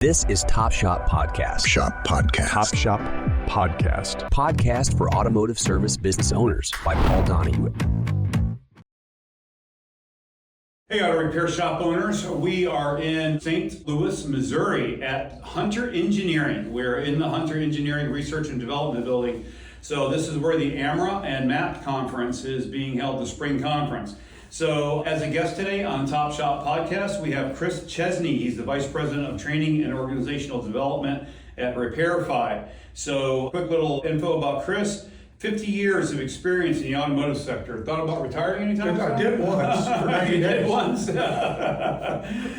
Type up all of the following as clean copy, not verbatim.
This is Top Shop Podcast. Shop Podcast. Top Shop Podcast. Podcast for automotive service business owners by Paul Donahue. Hey, auto repair shop owners. We are in St. Louis, Missouri at Hunter Engineering. We're in the Hunter Engineering Research and Development Building. So this is where the AMRA and MAP conference is being held, the spring conference. So as a guest today on Top Shop Podcast, we have Chris Chesney. He's the Vice President of Training and Organizational Development at Repairify. So quick little info about Chris. 50 years of experience in the automotive sector. Thought about retiring anytime soon? I did once. For 90 You did days.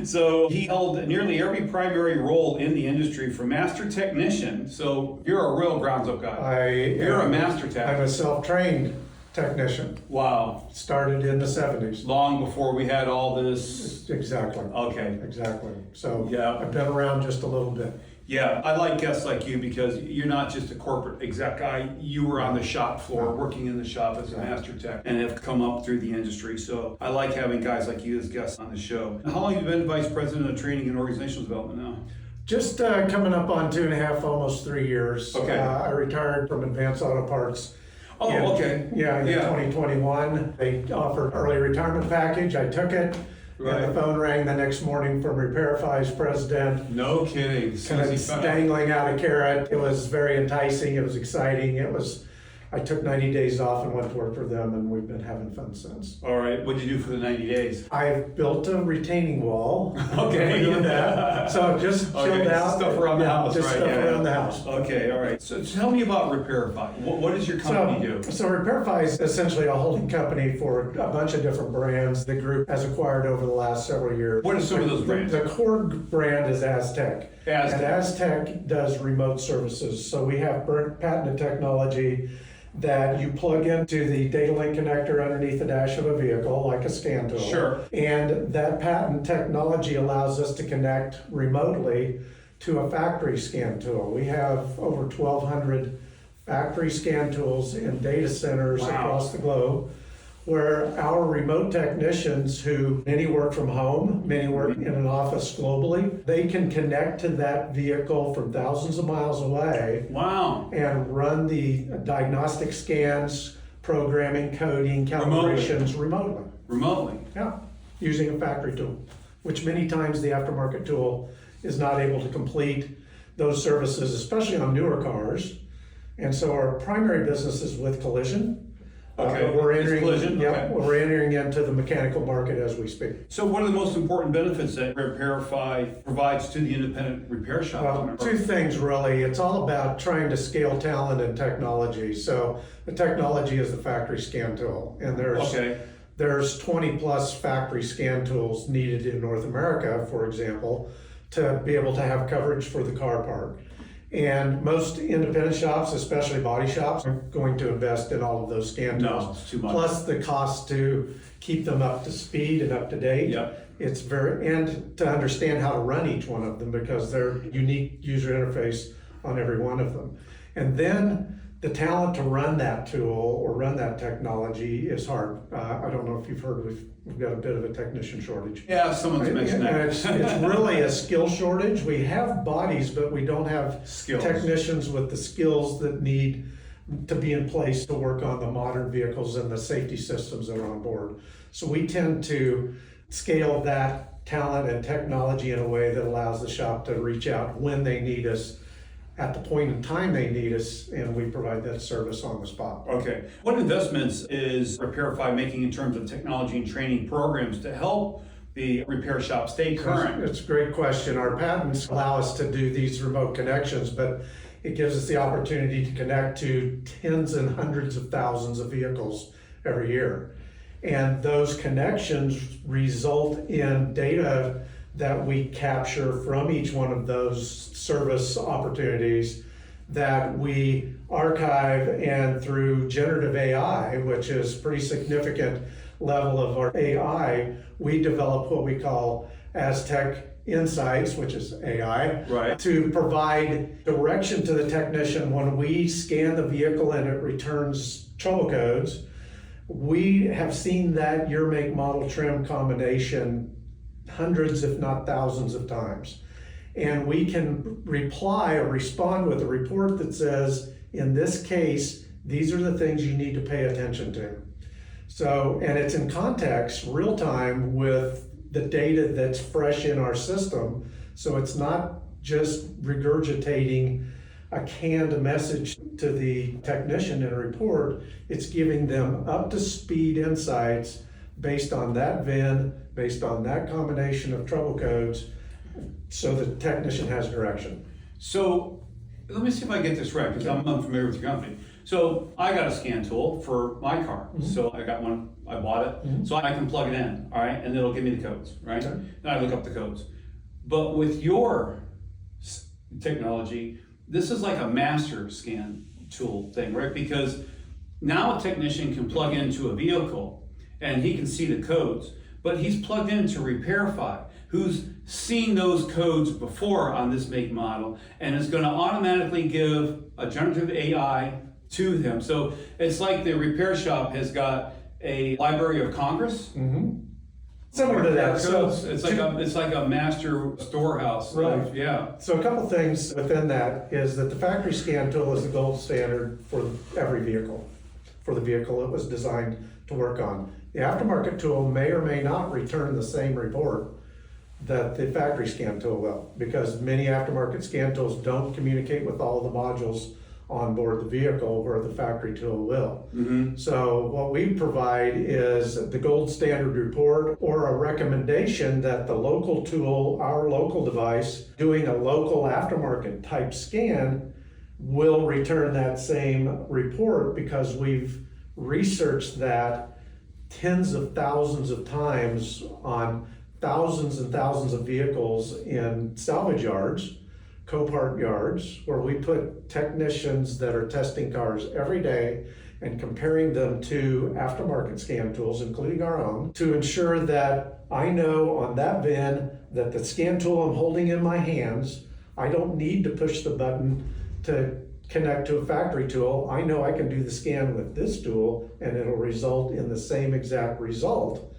once. So he held nearly every primary role in the industry, from master technician. So you're a real grounds up guy. You're a master tech. I'm a self-trained technician. Wow. Started in the 70s. Long before we had all this. Exactly. Okay. Exactly. So Yeah. I've been around just a little bit. Yeah, I like guests like you because you're not just a corporate exec guy. You were on the shop floor, working in the shop as a master tech, and have come up through the industry. So I like having guys like you as guests on the show. How long have you been Vice President of Training and Organizational Development now? Just coming up on 2.5, almost 3 years. Okay. I retired from Advanced Auto Parts. Oh, okay. Yeah, in 2021. They offered early retirement package. I took it. Right. And the phone rang the next morning from Repairify's president. No kidding. Kind of dangling out a carrot. It was very enticing. It was exciting. I took 90 days off and went to work for them, and we've been having fun since. All right. What'd you do for the 90 days? I've built a retaining wall. Okay. Doing that. So just chilled out. Stuff around the house, just right? stuff around the house. Okay. All right. So tell me about Repairify. What does your company do? So Repairfy is essentially a holding company for a bunch of different brands the group has acquired over the last several years. What are some of those brands? The core brand is Aztec. Aztec. And Aztec does remote services. So we have patented technology that you plug into the data link connector underneath the dash of a vehicle, like a scan tool. Sure. And that patent technology allows us to connect remotely to a factory scan tool. We have over 1,200 factory scan tools in data centers across the globe, where our remote technicians, who many work from home, many work in an office globally, they can connect to that vehicle from thousands of miles away. Wow. And run the diagnostic scans, programming, coding, calibrations remotely. Yeah, using a factory tool, which many times the aftermarket tool is not able to complete those services, especially on newer cars. And so our primary business is with collision. Okay. We're entering, collision. Okay. we're entering into the mechanical market as we speak. So what are the most important benefits that Repairify provides to the independent repair shop owner? Two things really. It's all about trying to scale talent and technology. So the technology is the factory scan tool, and there's 20 plus factory scan tools needed in North America, for example, to be able to have coverage for the car park. And most independent shops, especially body shops, are going to invest in all of those scan tools. No, it's too much. Plus the cost to keep them up to speed and up to date. Yep. It's and to understand how to run each one of them, because they're unique user interface on every one of them. And then the talent to run that tool or run that technology is hard. I don't know if you've heard, we've got a bit of a technician shortage. Yeah, someone's mentioned that. It's really a skill shortage. We have bodies, but we don't have Skills. Technicians with the skills that need to be in place to work on the modern vehicles and the safety systems that are on board. So we tend to scale that talent and technology in a way that allows the shop to reach out when they need us, at the point in time they need us, and we provide that service on the spot. Okay. What investments is Repairify making in terms of technology and training programs to help the repair shop stay current? It's a great question. Our patents allow us to do these remote connections, but it gives us the opportunity to connect to tens and hundreds of thousands of vehicles every year. And those connections result in data that we capture from each one of those service opportunities that we archive, and through generative AI, which is pretty significant level of our AI, we develop what we call Aztec Insights, which is AI, Right. to provide direction to the technician when we scan the vehicle and it returns trouble codes. We have seen that year, make, model, trim combination hundreds, if not thousands of times. And we can reply or respond with a report that says, in this case, these are the things you need to pay attention to. So, and it's in context, real time, with the data that's fresh in our system. So it's not just regurgitating a canned message to the technician in a report. It's giving them up to speed insights based on that VIN, based on that combination of trouble codes, so the technician has direction. So let me see if I get this right, because I'm unfamiliar with your company. So I got a scan tool for my car. So I got one, I bought it, so I can plug it in, all right, and it'll give me the codes, right? Okay. And I look up the codes. But with your technology, this is like a master scan tool thing, right? Because now a technician can plug into a vehicle and he can see the codes, but he's plugged into Repairify, who's seen those codes before on this make model, and is going to automatically give a generative AI to them. So it's like the repair shop has got a Library of Congress. Similar to that. So It's like a master storehouse. Right. Yeah. So a couple things within that is that the factory scan tool is the gold standard for every vehicle, for the vehicle it was designed to work on. The aftermarket tool may or may not return the same report that the factory scan tool will, because many aftermarket scan tools don't communicate with all the modules on board the vehicle where the factory tool will. So what we provide is the gold standard report or a recommendation that the local tool, our local device, doing a local aftermarket type scan will return that same report, because we've researched that tens of thousands of times on thousands and thousands of vehicles in salvage yards, Copart yards, where we put technicians that are testing cars every day and comparing them to aftermarket scan tools, including our own, to ensure that I know on that VIN that the scan tool I'm holding in my hands, I don't need to push the button to connect to a factory tool. I know I can do the scan with this tool and it'll result in the same exact result.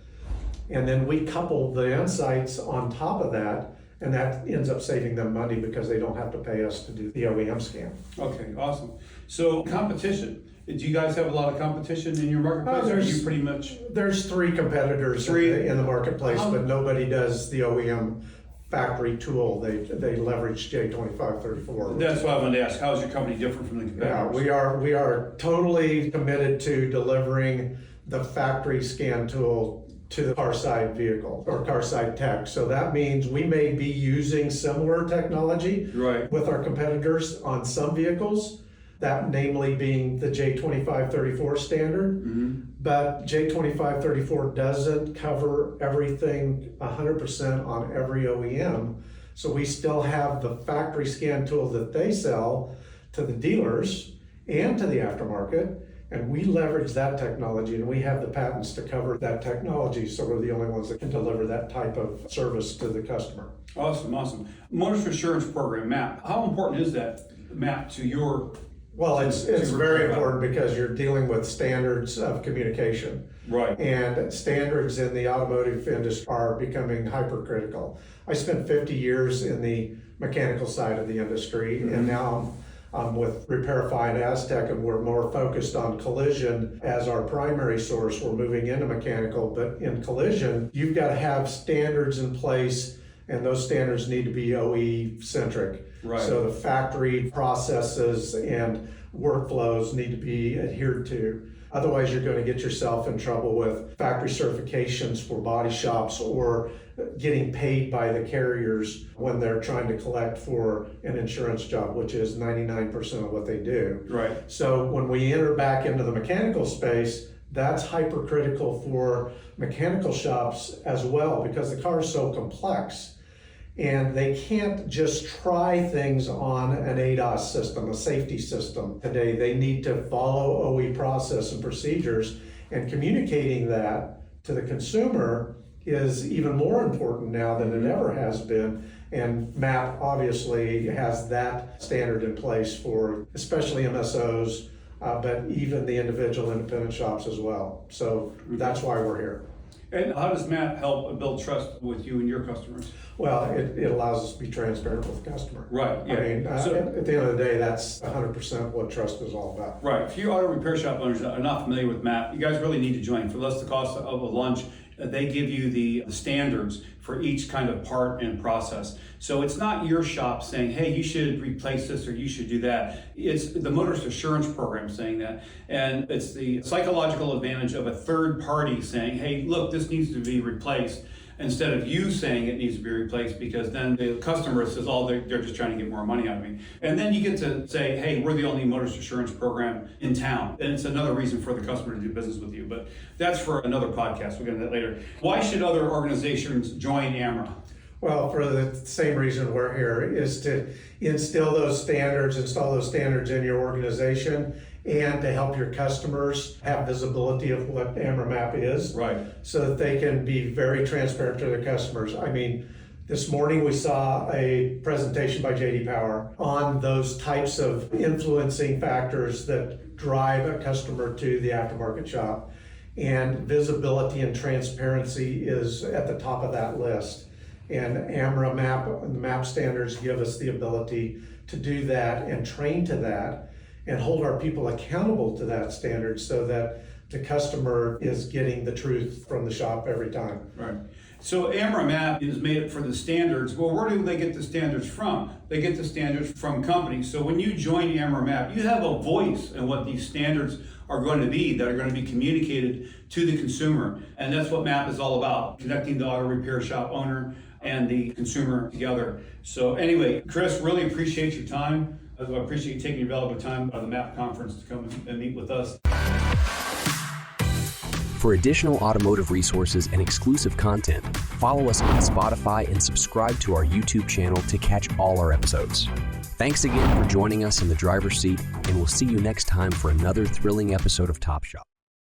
And then we couple the insights on top of that, and that ends up saving them money because they don't have to pay us to do the OEM scan. Okay, awesome. So competition. Do you guys have a lot of competition in your marketplace? Or are you pretty much? There's three competitors in the marketplace, but nobody does the OEM factory tool. They leverage J2534. That's what I wanted to ask. How is your company different from the competitors? Yeah, we are totally committed to delivering the factory scan tool to the car side vehicle or car side tech. So that means we may be using similar technology with our competitors on some vehicles, that namely being the J2534 standard. But J2534 doesn't cover everything 100% on every OEM. So we still have the factory scan tool that they sell to the dealers and to the aftermarket. And we leverage that technology, and we have the patents to cover that technology, so we're the only ones that can deliver that type of service to the customer. Awesome, awesome. Motorist Assurance Program, MAP. How important is that, MAP, to your... Well, it's very important because you're dealing with standards of communication. Right. And standards in the automotive industry are becoming hypercritical. I spent 50 years in the mechanical side of the industry, and now I'm with Repairify and Aztec, and we're more focused on collision as our primary source. We're moving into mechanical, but in collision, you've got to have standards in place, and those standards need to be OE centric. Right. So the factory processes and workflows need to be adhered to. Otherwise, you're going to get yourself in trouble with factory certifications for body shops or getting paid by the carriers when they're trying to collect for an insurance job, which is 99% of what they do. Right. So when we enter back into the mechanical space, that's hypercritical for mechanical shops as well, because the car is so complex. And they can't just try things on an ADAS system, a safety system today. They need to follow OE process and procedures, and communicating that to the consumer is even more important now than it ever has been. And MAP obviously has that standard in place for especially MSOs, but even the individual independent shops as well. So that's why we're here. And how does MAP help build trust with you and your customers? Well, it allows us to be transparent with the customer. Right, yeah. I mean, So- at the end of the day, that's 100% what trust is all about. Right. If you auto repair shop owners are not familiar with MAP, you guys really need to join. For less the cost of a lunch, they give you the standards for each kind of part and process. So it's not your shop saying, hey, you should replace this or you should do that. It's the motorist assurance program saying that. And it's the psychological advantage of a third party saying, hey, look, this needs to be replaced, instead of you saying it needs to be replaced, because then the customer says, oh, they're just trying to get more money out of me. And then you get to say, hey, we're the only motorist assurance program in town. And it's another reason for the customer to do business with you. But that's for another podcast. We'll get into that later. Why should other organizations join AMRA? Well, for the same reason we're here, is to install those standards in your organization, and to help your customers have visibility of what AMRA MAP is. Right. So that they can be very transparent to their customers. I mean, this morning we saw a presentation by J.D. Power on those types of influencing factors that drive a customer to the aftermarket shop. And visibility and transparency is at the top of that list. And AMRA MAP and the MAP standards give us the ability to do that and train to that and hold our people accountable to that standard, so that the customer is getting the truth from the shop every time. Right. So AMRA MAP is made for the standards. Well, where do they get the standards from? They get the standards from companies. So when you join AMRA MAP, you have a voice in what these standards are going to be, that are going to be communicated to the consumer. And that's what MAP is all about, connecting the auto repair shop owner and the consumer together. So anyway, Chris, really appreciate your time. I appreciate you taking your valuable time out of the MAP conference to come and meet with us. For additional automotive resources and exclusive content, follow us on Spotify and subscribe to our YouTube channel to catch all our episodes. Thanks again for joining us in the driver's seat, and we'll see you next time for another thrilling episode of Top Shop.